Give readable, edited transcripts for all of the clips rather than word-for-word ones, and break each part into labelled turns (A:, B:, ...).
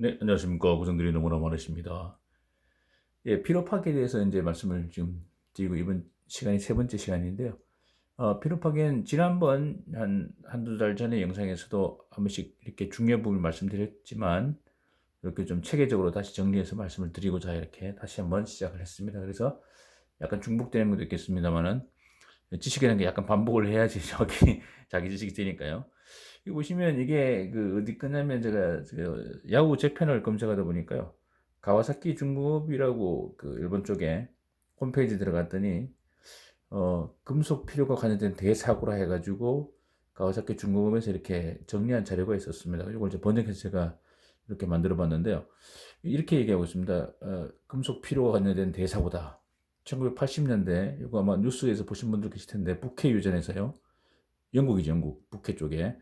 A: 네, 안녕하십니까. 고생들이 너무나 많으십니다. 예, 피로 파괴에 대해서 이제 말씀을 좀 드리고 이번 시간이 세 번째 시간인데요. 피로 파괴는 지난번 한두 달 전에 영상에서도 한 번씩 이렇게 중요 부분을 말씀드렸지만 이렇게 좀 체계적으로 다시 정리해서 말씀을 드리고자 이렇게 다시 한번 시작을 했습니다. 그래서 약간 중복되는 것도 있겠습니다만은 지식이라는 게 약간 반복을 해야지 자기 지식이 되니까요. 여기 보시면 이게 그 어디 끝나면 제가 그 야후 재팬을 검색하다 보니까요. 가와사키 중공업이라고 그 일본 쪽에 홈페이지 들어갔더니 금속 필요가 관련된 대사고라 해가지고 가와사키 중공업에서 이렇게 정리한 자료가 있었습니다. 이걸 이제 번역해서 제가 이렇게 만들어 봤는데요. 이렇게 얘기하고 있습니다. 금속 필요가 관련된 대사고다. 1980년대, 이거 아마 뉴스에서 보신 분들 계실 텐데, 북해 유전에서요. 영국이죠, 영국. 북해 쪽에.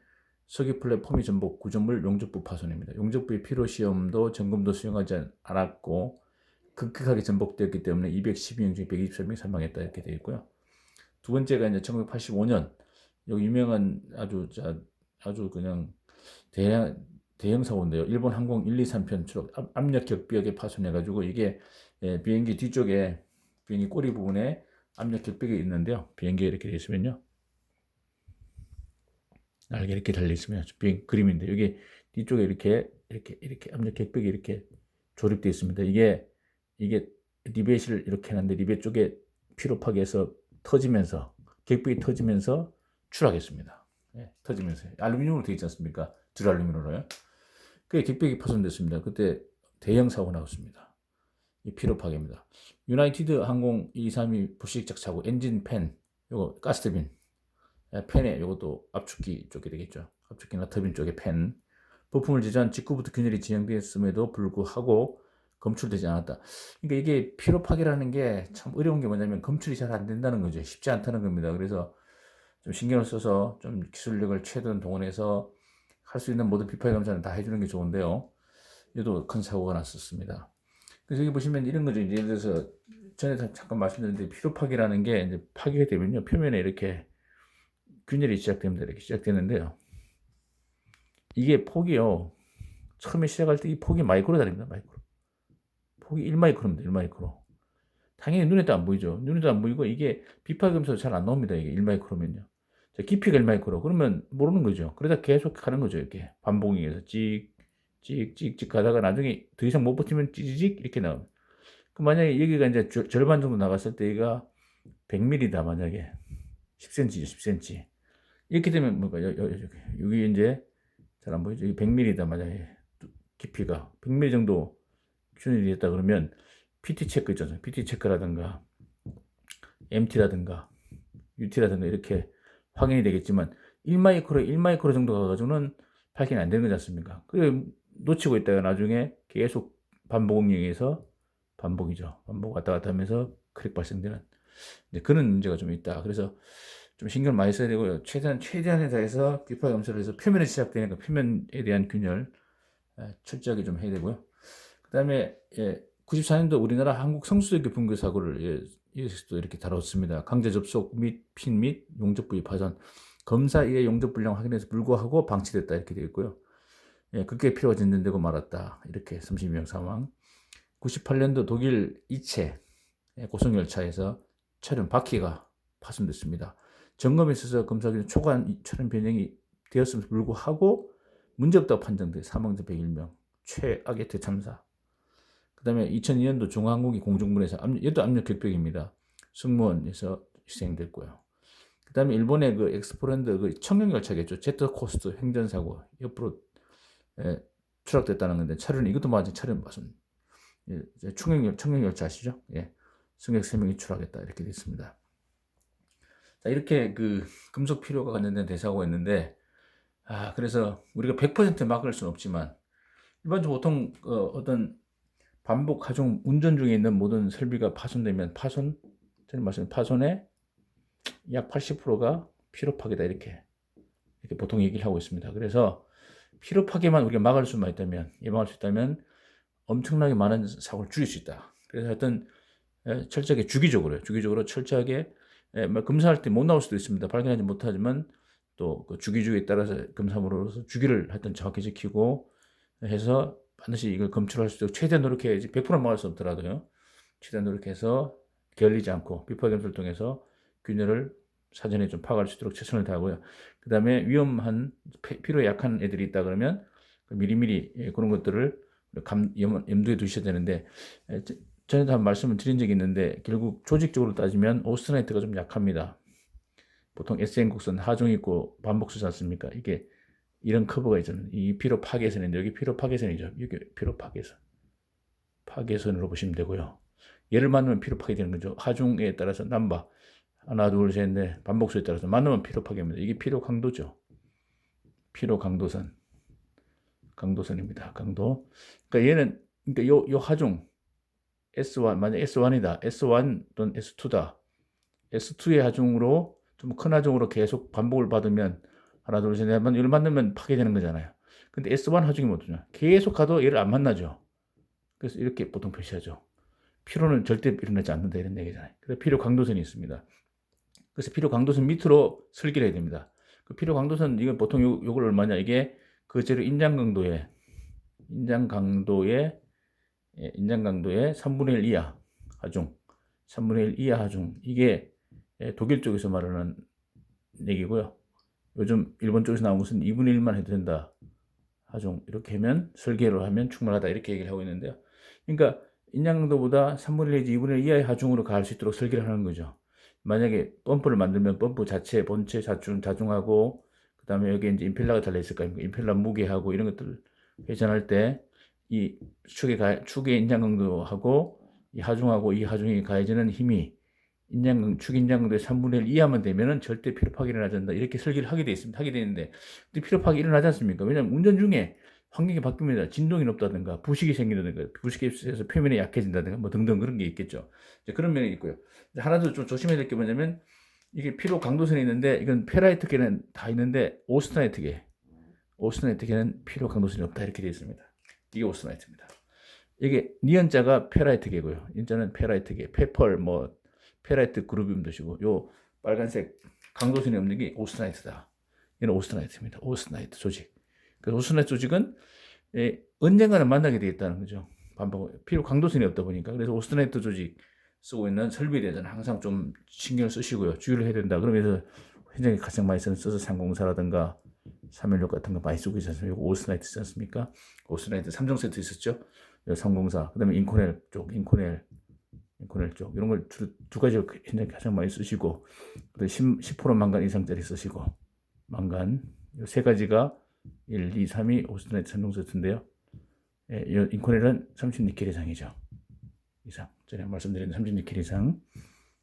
A: 석유 플랫폼이 전복 구조물 용접부 파손입니다. 용접부의 피로 시험도 점검도 수행하지 않았고 급격하게 전복되었기 때문에 212명 중 123명이 사망했다 이렇게 되어 있고요. 두 번째가 이제 1985년 여기 유명한 아주 그냥 대형 사고인데요. 일본 항공 1, 2, 3편 추락 압력 격벽에 파손해가지고 이게 비행기 뒤쪽에 비행기 꼬리 부분에 압력 격벽이 있는데요. 비행기가 이렇게 되어 있으면요. 날개 이렇게 달려 있으면 비행 그림인데 여기 뒤쪽에 이렇게 압력 격벽이 이렇게 조립되어 있습니다. 이게 리벳을 이렇게 하는데 리벳 쪽에 피로 파괴해서 터지면서 격벽이 터지면서 추락했습니다. 예, 터지면서 알루미늄으로 되어 있지 않습니까? 줄알루미늄으로요. 그게 격벽이 파손됐습니다. 그때 대형 사고 나왔습니다. 이 피로 파괴입니다. 유나이티드 항공 232 부식적 사고 엔진 팬 요거 가스터빈 팬에 이것도 압축기 쪽에 되겠죠. 압축기나 터빈 쪽에 팬. 부품을 제조한 직후부터 균열이 진행되었음에도 불구하고 검출되지 않았다. 그러니까 이게 피로 파괴라는 게 참 어려운 게 뭐냐면 검출이 잘 안 된다는 거죠. 쉽지 않다는 겁니다. 그래서 좀 신경을 써서 좀 기술력을 최대한 동원해서 할 수 있는 모든 비파괴 검사는 다 해주는 게 좋은데요. 얘도 큰 사고가 났었습니다. 그래서 여기 보시면 이런 거죠. 예를 들어서 전에 잠깐 말씀드렸는데 피로 파괴라는 게 이제 파괴가 되면요. 표면에 이렇게 균열이 시작됩니다. 이렇게 시작되는데요. 이게 폭이요. 처음에 시작할 때 이 폭이 마이크로 다닙니다. 마이크로. 폭이 1마이크로입니다. 1마이크로. 당연히 눈에도 안 보이죠. 눈에도 안 보이고 이게 비파겸서 잘 안 나옵니다. 이게 1마이크로면요. 자, 깊이가 1마이크로. 그러면 모르는 거죠. 그러다 계속 하는 거죠. 이렇게 반복해서 찍 가다가 나중에 더 이상 못 버티면 찌직 이렇게 나옵니다. 그 만약에 여기가 이제 절반 정도 나갔을 때 얘가 100mm다 만약에 10cm죠. 10cm. 이렇게 되면 뭔가 여기 이제 잘 안 보이죠? 100mm다 만약에 깊이가 100mm 정도 균일이 됐다 그러면 PT 체크 있잖아요. PT 체크라든가 MT라든가 UT라든가 이렇게 확인이 되겠지만 1마이크로 정도 가가지고는 발견이 안 되는 거지 않습니까? 그래 놓치고 있다가 나중에 계속 반복에 의해서 반복이죠. 반복 왔다 갔다 하면서 크랙 발생되는 그런 문제가 좀 있다. 그래서 좀 신경을 많이 써야 되고요. 최대한에 다해서 비파 검사를 해서 표면에 시작되니까 표면에 대한 균열 철저하게 좀 해야 되고요. 그 다음에 94년도 우리나라 한국 성수대교 붕괴 사고를 여기서도 이렇게 다뤘습니다. 강제 접속 및 핀 및 용접 부위 파손 검사 이에 용접 불량 확인에서 불구하고 방치됐다 이렇게 되어 있고요. 급격히 피로가 진전되고 말았다 이렇게 32명 사망. 98년도 독일 이체 고속열차에서 차량 바퀴가 파손됐습니다. 점검에 있어서 검사기준 초과한 차량 변형이 되었음에도 불구하고 문제없다고 판정돼 사망자 101명 최악의 대참사. 그 다음에 2002년도 중앙항공기 공중분해사 이것도 압력 격벽입니다. 승무원에서 희생됐고요. 그 다음에 일본의 그 엑스포랜드 그 청룡열차겠죠. 제트코스트 행전사고 옆으로 추락됐다는 건데 차량은 이것도 마찬가지 차량 파손. 청룡열차 아시죠? 승객 3명이 추락했다 이렇게 됐습니다. 자, 이렇게 그 금속 필요가 관련된 대사고가 있는데 그래서 우리가 100% 막을 수는 없지만 일반적으로 보통 어떤 반복 하중 운전 중에 있는 모든 설비가 파손되면 저는 말씀 파손의 약 80%가 피로 파괴다 이렇게 보통 얘기를 하고 있습니다. 그래서 피로 파괴만 우리가 막을 수만 있다면 예방할 수 있다면 엄청나게 많은 사고를 줄일 수 있다. 그래서 하여튼 철저하게 주기적으로 철저하게 뭐 검사할 때 못 나올 수도 있습니다. 발견하지 못하지만 또 그 주기에 따라서 검사물로서 주기를 하여튼 정확히 지키고 해서 반드시 이걸 검출할 수 있도록 최대한 노력해야지 100% 막을 수 없더라도요. 최대한 노력해서 게을리지 않고 비파 검사를 통해서 균열을 사전에 좀 파악할 수 있도록 최선을 다하고요. 그 다음에 위험한 피로에 약한 애들이 있다 그러면 미리미리 그런 것들을 염두에 두셔야 되는데, 전에도 한 말씀을 드린 적이 있는데 결국 조직적으로 따지면 오스트나이트가 좀 약합니다. 보통 SN 곡선 하중 있고 반복수지 않습니까? 이게 이런 커브가 있잖아요. 이 피로 파괴선인데 여기 피로 파괴선이죠. 여기 피로 파괴선. 파괴선으로 보시면 되고요. 얘를 만나면 피로 파괴되는 거죠. 하중에 따라서 남바 하나 둘 셋 넷 반복수에 따라서 만나면 피로 파괴입니다. 이게 피로 강도죠. 피로 강도선. 강도선입니다. 강도. 그러니까 얘는 그러니까 요 하중 S1 만약 S1이다. S1 또는 S2다. S2의 하중으로 좀 큰 하중으로 계속 반복을 받으면 하나 둘 셋 넷 번 얘를 만나면 파괴되는 거잖아요. 근데 S1 하중이 뭐냐? 계속 가도 얘를 안 만나죠. 그래서 이렇게 보통 표시하죠. 피로는 절대 일어나지 않는다 이런 얘기잖아요. 그래서 피로 강도선이 있습니다. 그래서 피로 강도선 밑으로 설계를 해야 됩니다. 그 피로 강도선 이건 보통 요걸 얼마냐? 이게 그 재료 인장 강도의 3분의 1 이하 하중, 3분의 1 이하 하중. 이게 독일 쪽에서 말하는 얘기고요. 요즘 일본 쪽에서 나온 것은 2분의 1만 해도 된다. 하중 이렇게 하면 설계로 하면 충분하다 이렇게 얘기를 하고 있는데요. 그러니까 인장강도보다 3분의 1 내지 2분의 1 이하의 하중으로 갈 수 있도록 설계를 하는 거죠. 만약에 펌프를 만들면 펌프 자체, 본체, 자중하고 그 다음에 여기 이제 임펠러가 달려있을 거 아닙니까? 임펠러 무게하고 이런 것들 회전할 때 이 축의 인장 강도하고 이 하중하고 이 하중이 가해지는 힘이 축 인장 강도의 3분의 1 이하만 되면은 절대 피로 파괴 일어나지 않는다. 이렇게 설계를 하게 돼 있습니다. 하게 되는데 근데 피로 파괴 일어나지 않습니까? 왜냐하면 운전 중에 환경이 바뀝니다. 진동이 높다든가 부식이 생긴다든가 부식에 있어서 표면이 약해진다든가 뭐 등등 그런 게 있겠죠. 이제 그런 면이 있고요. 하나 더 좀 조심해야 될 게 뭐냐면 이게 피로 강도선이 있는데 이건 페라이트계는 다 있는데 오스트나이트계는 피로 강도선이 없다 이렇게 되어 있습니다. 이게 오스트나이트입니다. 이게 니은자가 페라이트계고요. 인자는 페라이트계, 페펄 뭐 페라이트 그룹이면 뜻이고 요 빨간색 강도선이 없는 게 오스트나이트다. 얘는 오스트나이트입니다. 오스트나이트 조직. 그래서 오스트나이트 조직은 언젠가는 만나게 되어 있다는 거죠. 반복 피로 강도선이 없다 보니까. 그래서 오스트나이트 조직 쓰고 있는 설비에 대해서는 항상 좀 신경을 쓰시고요. 주의를 해야 된다. 그러면서 현장에 가장 많이 쓰는 서서 304라든가 316 같은 거 많이 쓰고 있지 않습니까? 오스트나이트 있지 않습니까? 오스트나이트 3종 세트 있었죠? 304. 그 다음에 인코넬 쪽. 이런 걸 두 가지 현장에 가장 많이 쓰시고, 10% 망간 이상짜리 쓰시고, 망간. 이 세 가지가 1, 2, 3이 오스트나이트 3종 세트인데요. 인코넬은 30니켈 이상이죠. 전에 말씀드린 30니켈 이상.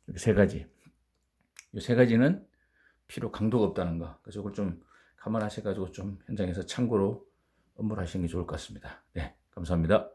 A: 이렇게 세 가지. 이 세 가지는 피로 강도가 없다는 거. 그래서 이걸 좀 감안하셔가지고 좀 현장에서 참고로 업무를 하시는 게 좋을 것 같습니다. 네, 감사합니다.